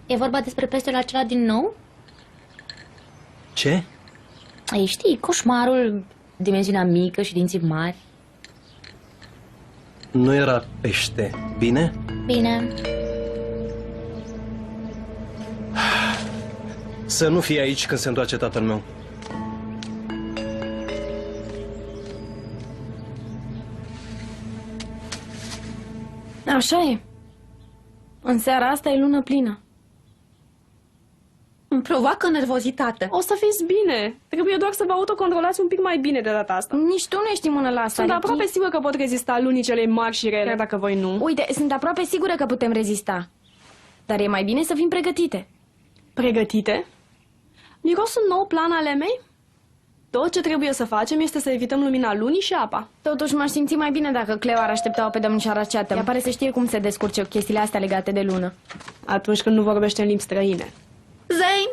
E vorba despre peștele acela din nou? Ce? Ei, știi, coșmarul, dimensiunea mică și dinții mari. Nu era pește, bine? Bine. Să nu fie aici când se întoarce tatăl meu. Așa e. În seara asta e lună plină. Îmi provoacă nervozitate. O să fiți bine. Trebuie doar să vă autocontrolați un pic mai bine de data asta. Nici tu nu ești mână la asta. Sunt Ricky. aproape sigură că pot rezista lunii cele mari și rele, dacă voi nu. Uite, sunt aproape sigură că putem rezista. Dar e mai bine să fim pregătite. Pregătite? Miros un nou plan ale mei? Tot ce trebuie să facem este să evităm lumina lunii și apa. Totuși m-aș simți mai bine dacă Cleo ar aștepta-o pe domnișoara Chatham. Ea pare să știe cum se descurce cu chestiile astea legate de lună. Atunci când nu vorbește în limbi străine. Zane!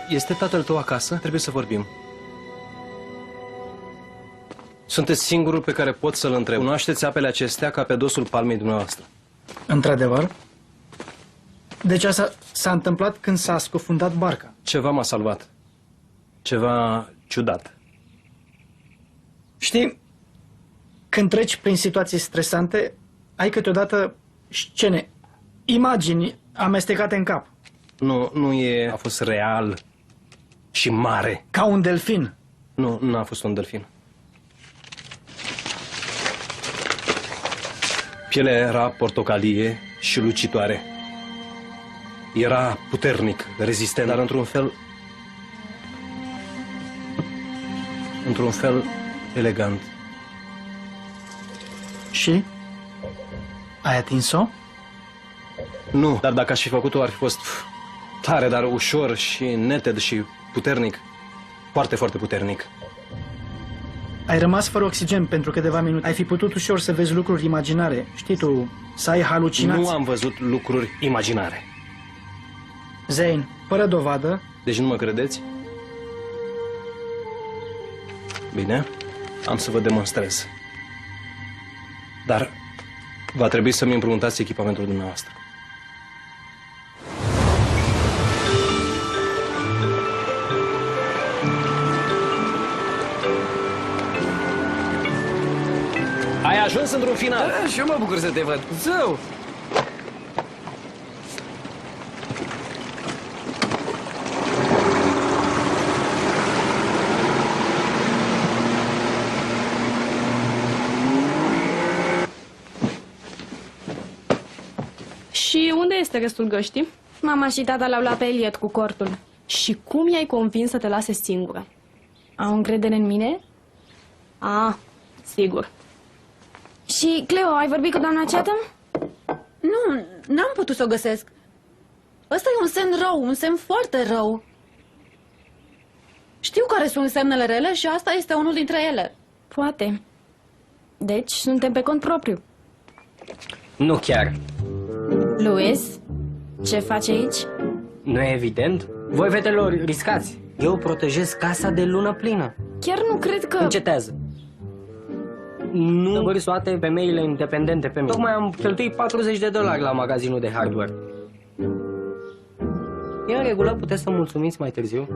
Este tatăl tău acasă? Trebuie să vorbim. Sunteți singurul pe care pot să-l întreb. Cunoașteți apele acestea ca pe dosul palmei dumneavoastră? Într-adevăr. Deci asta s-a întâmplat când s-a scufundat barca. Ceva m-a salvat. Ceva ciudat. Știi, când treci prin situații stresante, ai câteodată scene, imagini amestecate în cap. Nu e... A fost real și mare. Ca un delfin. Nu a fost un delfin. Pielea era portocalie și lucitoare. Era puternic, rezistent, dar într-un fel elegant. Și? Ai atins-o? Nu, dar dacă aș fi făcut-o, ar fi fost tare, dar ușor și neted și puternic. Foarte, foarte puternic. Ai rămas fără oxigen pentru câteva minute. Ai fi putut ușor să vezi lucruri imaginare. Știi tu, să ai halucinații. Nu am văzut lucruri imaginare. Zane, fără dovadă. Deci nu mă credeți? Bine, am să vă demonstrez. Dar va trebui să-mi împrumutați echipamentul dumneavoastră. Ai ajuns într-un final. Și eu mă bucur să te văd. Zău! Și unde este restul găștii? Mama și tata l-au luat pe Elliot cu cortul. Și cum i-ai convins să te lase singură? Au încredere în mine? Sigur. Și, Cleo, ai vorbit cu doamna Chatham? Nu, n-am putut să o găsesc. Ăsta e un semn rău, un semn foarte rău. Știu care sunt semnele rele și asta este unul dintre ele. Poate. Deci, suntem pe cont propriu. Nu chiar. Louis, ce faci aici? Nu e evident? Voi, fetelor, riscați. Eu protejez casa de lună plină. Chiar nu cred că... Încetează. Nu dăbăriți toate femeile independente pe mine. Tocmai am cheltuit $40 la magazinul de hardware. E în regulă, puteți să mulțumiți mai târziu.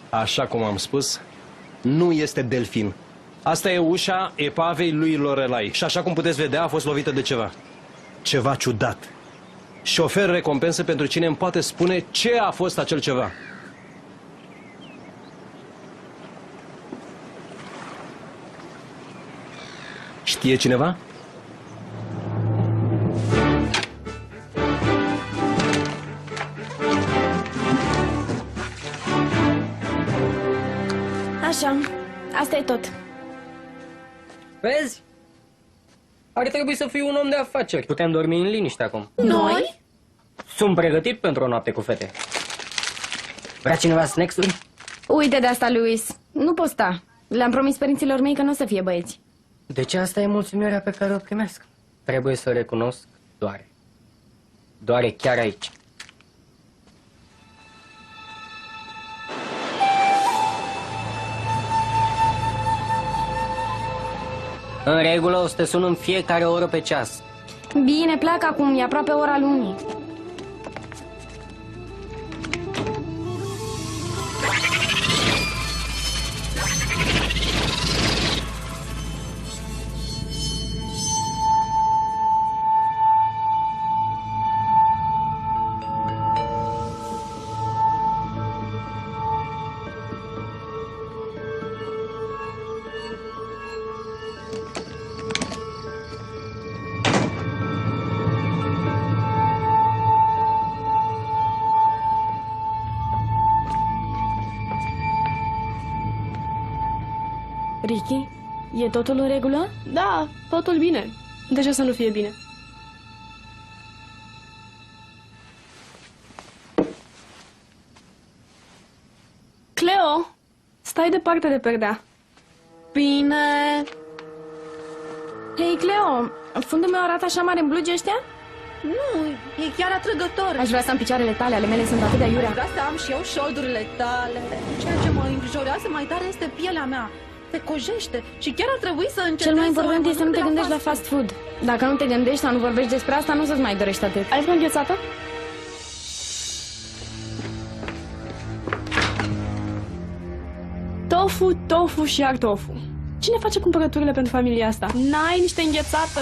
Așa cum am spus, nu este delfin. Asta e ușa epavei lui Lorelai. Și așa cum puteți vedea, a fost lovită de ceva. Ceva ciudat. și ofer recompensă pentru cine îmi poate spune ce a fost acel ceva. Știe cineva? Așa, asta e tot. Vezi? Ar trebui să fii un om de afaceri. Putem dormi în liniște acum. Noi? Sunt pregătit pentru o noapte cu fete. Vrea cineva snacks-uri? Uite de asta, Luis. Nu pot sta. Le-am promis părinților mei că nu o să fie băieți. Deci asta e mulțumirea pe care o primesc. Trebuie să o recunosc, doare. Doare chiar aici. În regulă, o să te sun în fiecare oră pe ceas. Bine, pleacă acum, e aproape ora lunii. Ricky, e totul în regulă? Da, totul bine. De ce să nu fie bine? Cleo, stai departe de perdea. Bine. Hei, Cleo, fundul meu arată așa mare în blugi ăștia? Nu, e chiar atrăgător. Aș vrea să am picioarele tale, ale mele sunt atât de aiurea. Vreau să am și eu șoldurile tale. Ceea ce mă îngrijorează mai tare este pielea mea. Te cojește și chiar ar trebui să încetezi. Cel mai să important o este să nu te mănânc de gândești la fast food. Dacă nu te gândești sau nu vorbești despre asta, nu o să-ți mai dorești atât. Ai vreo înghețată? Tofu, tofu și iar tofu. Cine face cumpărăturile pentru familia asta? N-ai niște înghețată?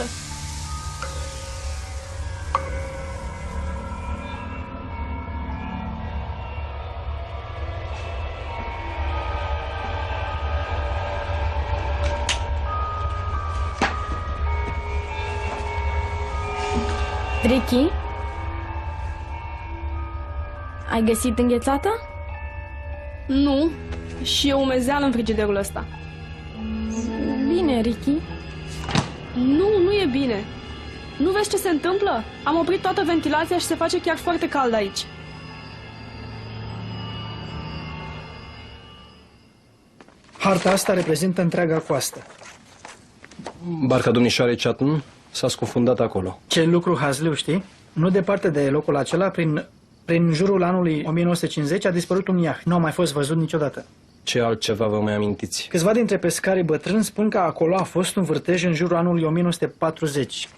Ricky? Ai găsit înghețată? Nu. Și e umezeală în frigiderul ăsta. Bine, Ricky. Nu, nu e bine. Nu vezi ce se întâmplă? Am oprit toată ventilația și se face chiar foarte cald aici. Harta asta reprezintă întreaga coastă. Barca domnișoarei Chatton s-a scufundat acolo. Ce lucru hazliu, știi? Nu departe de locul acela, prin jurul anului 1950, a dispărut un iaht. Nu a mai fost văzut niciodată. Ce altceva vă mai amintiți? Câțiva dintre pescarii bătrâni spun că acolo a fost un vârtej în jurul anului 1940.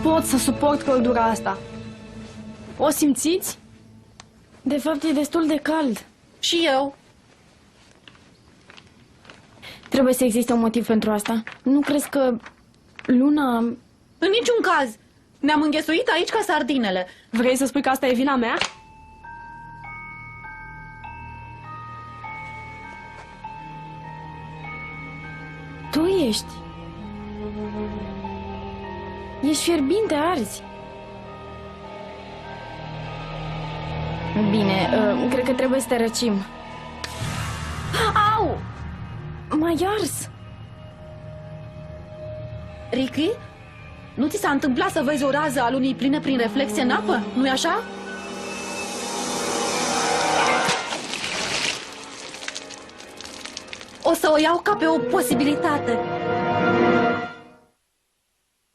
Pot să suport căldura asta. O simțiți? De fapt, e destul de cald. Și eu. Trebuie să existe un motiv pentru asta. Nu crezi că Luna... În niciun caz. Ne-am înghesuit aici ca sardinele. Vrei să spui că asta e vina mea? Tu ești. Ești fierbinte, arzi. Bine, cred că trebuie să te răcim. Au! M-ai ars. Ricky? Nu ți s-a întâmplat să vezi o rază a lunii pline prin reflexie în apă? Nu-i așa? O să o iau ca pe o posibilitate.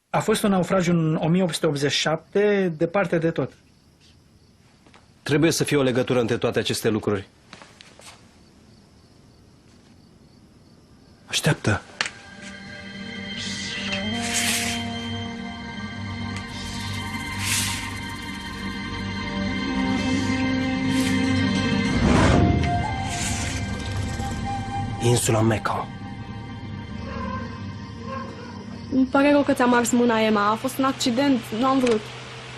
A fost un naufragiu în 1887, departe de tot. Trebuie să fie o legătură între toate aceste lucruri. Așteaptă! insula Meco. Îmi pare rău că ți-am ars mâna, Emma. A fost un accident, nu am vrut.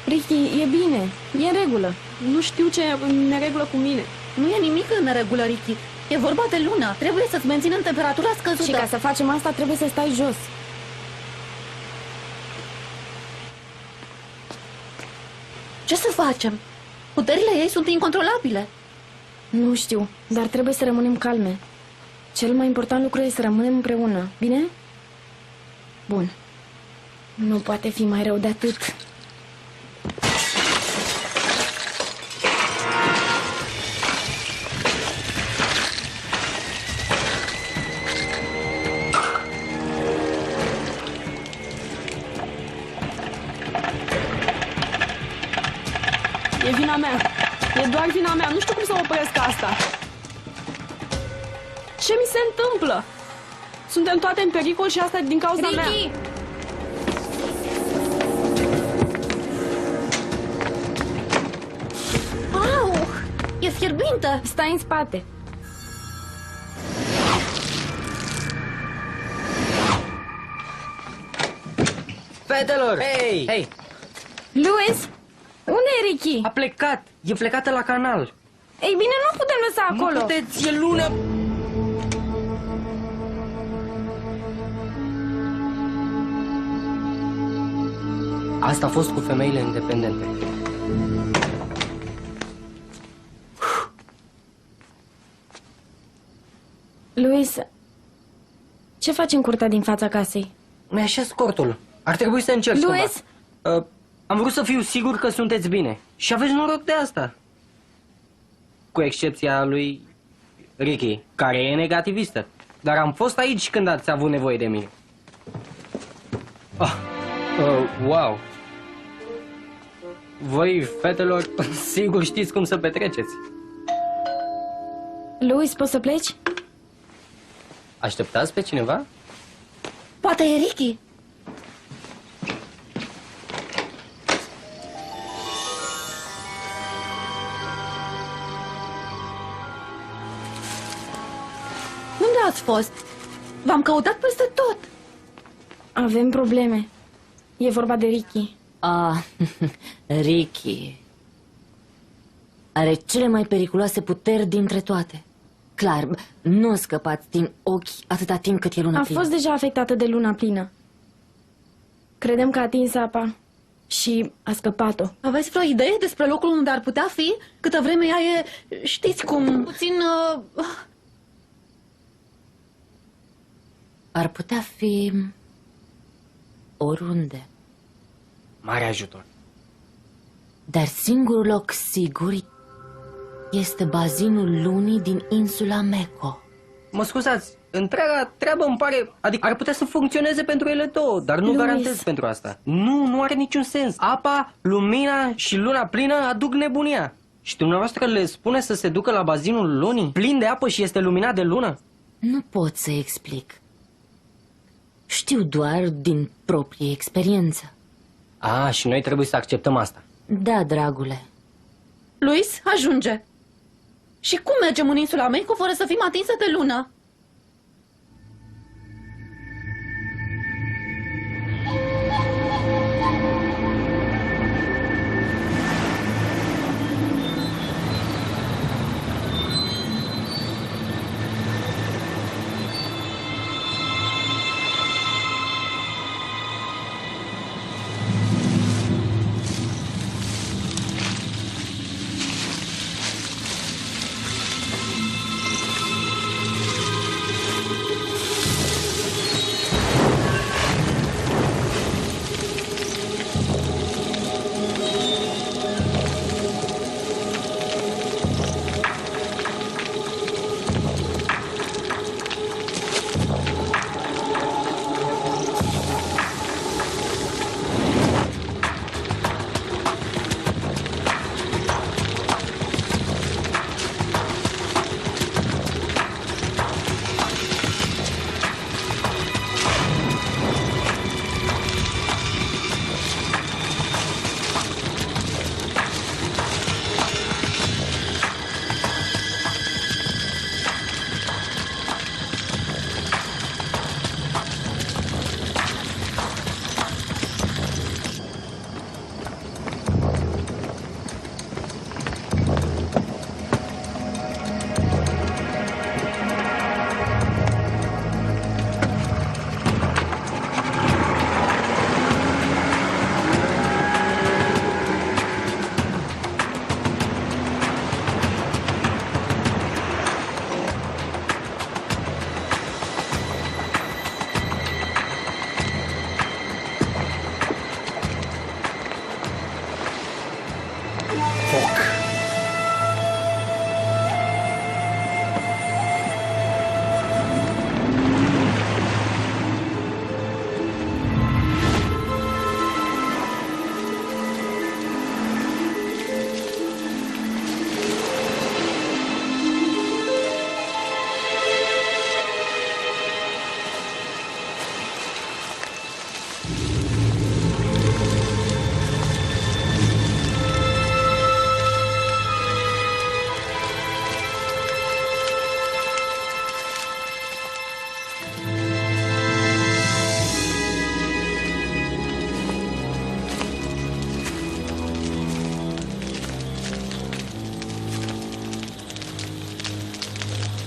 Ricky, e bine, e în regulă. Nu știu ce e în neregulă cu mine. Nu e nimic în neregulă, Ricky. E vorba de lună. Trebuie să-ți menținem temperatura scăzută. Și ca să facem asta trebuie să stai jos. Ce să facem? Puterile ei sunt incontrolabile. Nu știu, dar trebuie să rămânem calme. Cel mai important lucru e să rămânem împreună, bine? Bun. Nu poate fi mai rău de atât. E vina mea. E doar vina mea. Nu știu cum să opresc asta. Ce mi se întâmplă? Suntem toate în pericol și asta e din cauza mea. Ricky! Au! E fierbintă! Stai în spate. Fetelor! Hei! Hei! Louis, unde e Ricky? A plecat! E plecată la canal! Ei bine, nu putem lăsa acolo. Nu puteți, e lună! Asta a fost cu femeile independente. Louis, ce faci în curtea din fața casei? Mi-a așez cortul. Ar trebui să încerc Louis? cumva. Am vrut să fiu sigur că sunteți bine. Și aveți noroc de asta. Cu excepția lui Ricky, care e negativistă. Dar am fost aici când ați avut nevoie de mine. Wow! Voi, fetelor, sigur știți cum să petreceți. Louis, poți să pleci? Așteptați pe cineva? Poate e Ricky. Unde ați fost? V-am căutat peste tot. Avem probleme. E vorba de Ricky. Ah, Ricky are cele mai periculoase puteri dintre toate. Clar, nu scăpați din ochi atâta timp cât e luna A plină. fost deja afectată de luna plină. Credem că a atins apa și a scăpat-o. Aveți vreo idee despre locul unde ar putea fi? Câtă vreme ea e, știți cum, puțin... Ar putea fi oriunde. Mare ajutor. Dar singurul loc sigur este bazinul lunii din insula Meco. Mă scuzați, întreaga treabă îmi pare... Adică ar putea să funcționeze pentru ele două, dar nu Louis. garantez pentru asta. Nu are niciun sens. Apa, lumina și luna plină aduc nebunia. Și dumneavoastră le spune să se ducă la bazinul lunii, plin de apă și este luminat de lună? Nu pot să explic. Știu doar din proprie experiență. Și noi trebuie să acceptăm asta. Da, dragule. Luis, ajunge. Și cum mergem în insula Meco fără să fim atinse de lună?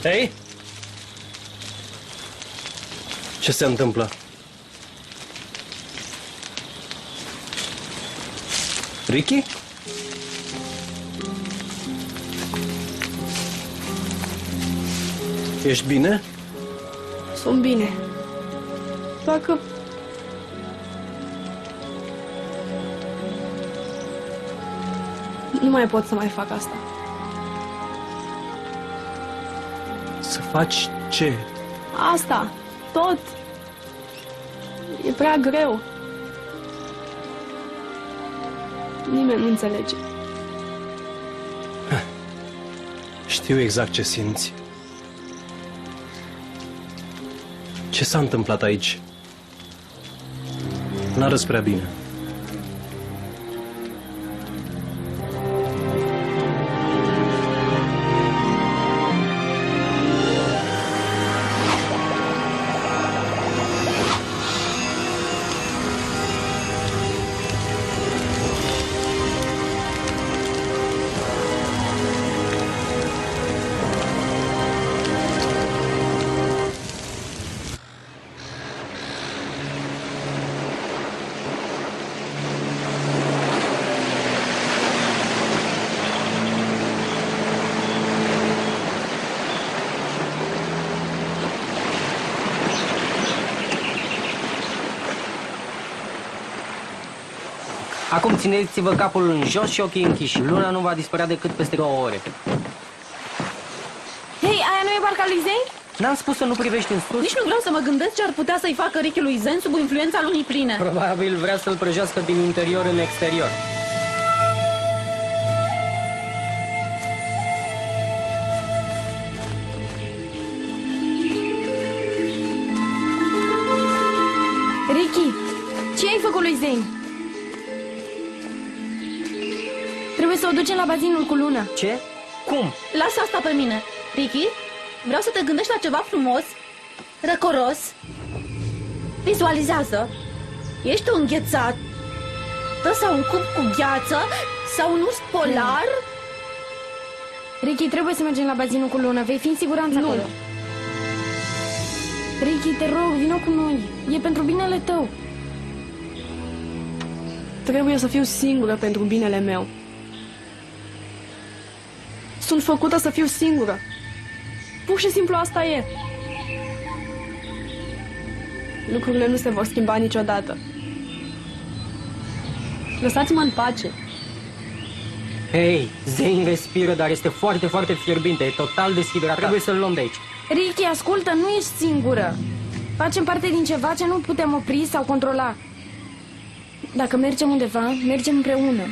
Hei? Ce se întâmplă? Ricky? Ești bine? Sunt bine. Doar că... nu mai pot să mai fac asta. Să faci ce? Asta, tot. E prea greu. Nimeni nu înțelege. Știu exact ce simți. Ce s-a întâmplat aici? N-arăți prea bine. Acum țineți-vă capul în jos și ochii închiși. Luna nu va dispărea decât peste 2 ore. Hei, aia nu e barca lui Zane? N-am spus să nu privești în sus? Nici nu vreau să mă gândesc ce ar putea să-i facă Ricky lui Zen sub influența lunii pline. Probabil vrea să-l prăjească din interior în exterior. Ricky, ce ai făcut lui Zane? Trebuie să o ducem la bazinul cu Luna. Ce? Cum? Lasă asta pe mine. Ricky, vreau să te gândești la ceva frumos, răcoros. Vizualizează. Ești o înghețată sau un cub cu gheață sau un urs polar. Ricky, trebuie să mergem la bazinul cu Luna. Vei fi în siguranță Nu. acolo. Ricky, te rog, vină cu noi. E pentru binele tău. Trebuie să fiu singură pentru binele meu. Sunt făcută să fiu singură. Pur și simplu asta e. Lucrurile nu se vor schimba niciodată. Lăsați-mă în pace. Hei, Zane respiră, dar este foarte, foarte fierbinte. E total deshidratat. Trebuie să-l luăm de aici. Ricky, ascultă, nu ești singură. Facem parte din ceva ce nu putem opri sau controla. Dacă mergem undeva, mergem împreună.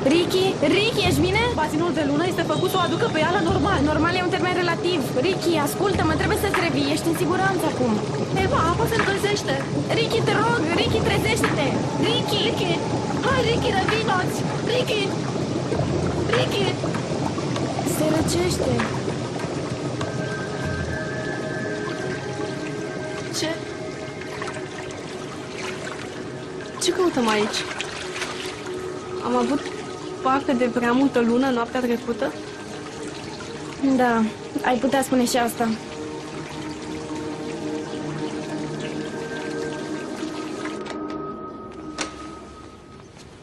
Ricky, ești bine? Bazinul de lună este făcut să o aducă pe ea la normal. Normal e un termen relativ. Ricky, ascultă-mă, trebuie să-ți revii. Ești în siguranță acum. Eva, apa se încălzește. Ricky, te rog, Ricky, trezește-te. Ricky! Hai, Ricky, revino-ți. Ricky, Se răcește. Ce? Ce căutăm aici? Am avut parte de prea multă lună noaptea trecută? Da, ai putea spune și asta.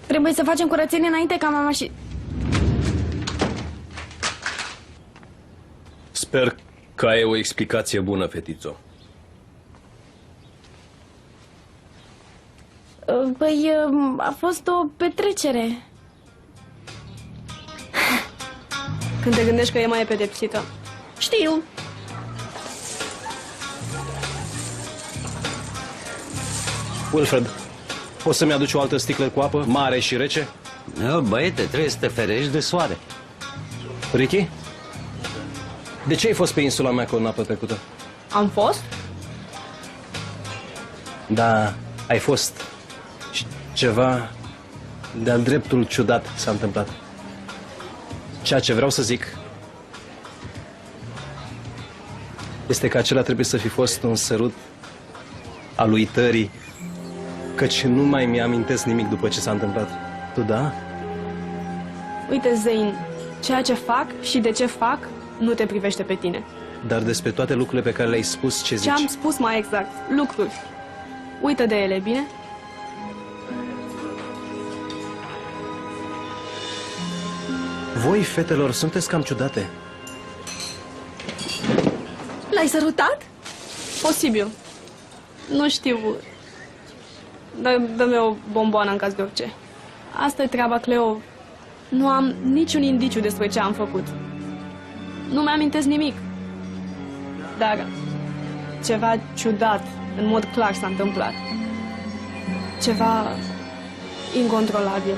Trebuie să facem curățenie înainte ca mama și... Sper că ai o explicație bună, fetițo. Păi, a fost o petrecere. Când te gândești că Emma e pedepsită. știu. Wilfred, poți să-mi aduci o altă sticlă cu apă, mare și rece? Băiete, trebuie să te ferești de soare. Ricky? De ce ai fost pe insula mea cu noaptea trecută? Am fost? Da, ai fost. Și ceva de-al dreptul ciudat s-a întâmplat. Ceea ce vreau să zic este că acela trebuie să fi fost un sărut al uitării, căci nu mai mi-amintesc nimic după ce s-a întâmplat. Tu da? Uite, Zein, ceea ce fac și de ce fac nu te privește pe tine. Dar despre toate lucrurile pe care le-ai spus, ce zici? Ce am spus mai exact, lucruri. Uită de ele, bine? Voi, fetelor, sunteți cam ciudate. L-ai sărutat? Posibil. Nu știu. Dă-mi o bomboană în caz de orice. Asta e treaba, Cleo. Nu am niciun indiciu despre ce am făcut. Nu mi-amintesc nimic. Dar ceva ciudat, în mod clar, s-a întâmplat. Ceva incontrolabil.